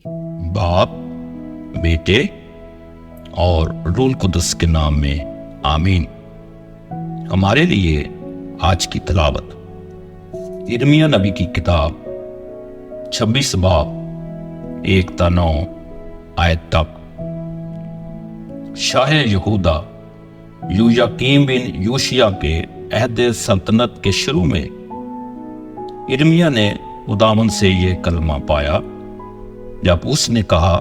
बाप, बेटे और रूल कुदस के नाम में आमीन। हमारे लिए आज की तिलावत यिर्मयाह नबी की किताब 26 बाब 1-9 आयत तक। शाह यहूदा योयाकीम बिन योशिय्याह के अहद सल्तनत के शुरू में यिर्मयाह ने खुदावंद से ये कलमा पाया जब उसने कहा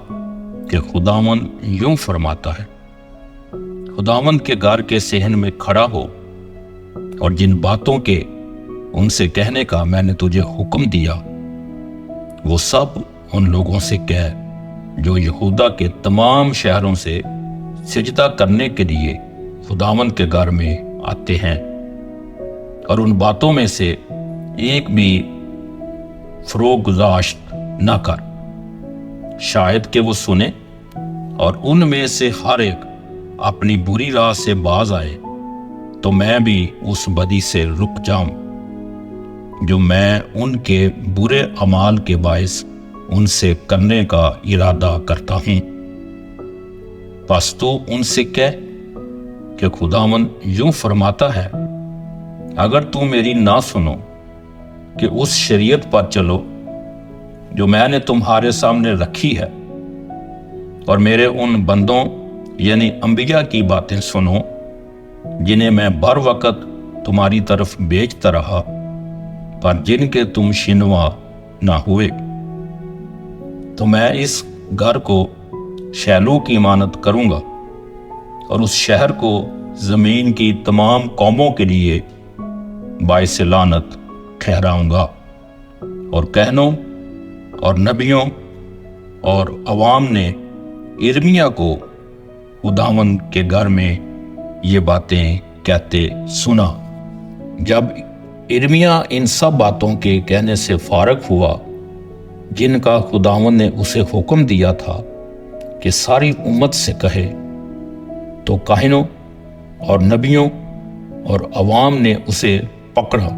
कि खुदावंद यूं फरमाता है, खुदावंद के घर के सहन में खड़ा हो और जिन बातों के उनसे कहने का मैंने तुझे हुक्म दिया वो सब उन लोगों से कह जो यहूदा के तमाम शहरों से सिजदा करने के लिए खुदावंद के घर में आते हैं, और उन बातों में से एक भी फरोगुजाश्त न कर, शायद कि वो सुने और उनमें से हर एक अपनी बुरी राह से बाज आए, तो मैं भी उस बदी से रुक जाऊं जो मैं उनके बुरे अमाल के बायस उनसे करने का इरादा करता हूं। बस तू उनसे कह कि खुदावंद यूं फरमाता है, अगर तू मेरी ना सुनो कि उस शरीयत पर चलो जो मैंने तुम्हारे सामने रखी है, और मेरे उन बंदों यानी अंबिया की बातें सुनो जिन्हें मैं बर वक्त तुम्हारी तरफ भेजता रहा, पर जिनके तुम शिनवा ना हुए, तो मैं इस घर को शैलू की इमानत करूंगा और उस शहर को जमीन की तमाम कौमों के लिए बाइस लानत ठहराऊंगा। और कहनों और नबियों और अवाम ने यिर्मयाह को खुदावंद के घर में ये बातें कहते सुना। जब यिर्मयाह इन सब बातों के कहने से फारग हुआ जिनका खुदावंद ने उसे हुक्म दिया था कि सारी उम्मत से कहे, तो काहिनों और नबियों और अवाम ने उसे पकड़ा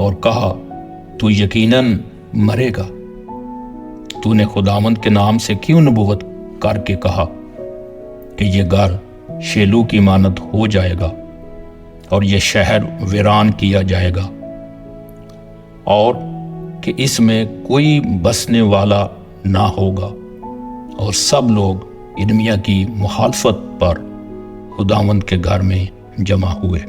और कहा, तू यकीनन मरेगा। तूने खुदावंद के नाम से क्यों नबुवत करके कहा कि ये घर शेलू की इमानत हो जाएगा और ये शहर वीरान किया जाएगा और कि इसमें कोई बसने वाला ना होगा। और सब लोग यिर्मयाह की मुखालफत पर खुदावंद के घर में जमा हुए।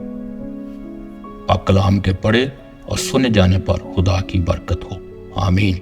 पाक कलाम के पढ़े और सुने जाने पर खुदा की बरकत हो। आमीन।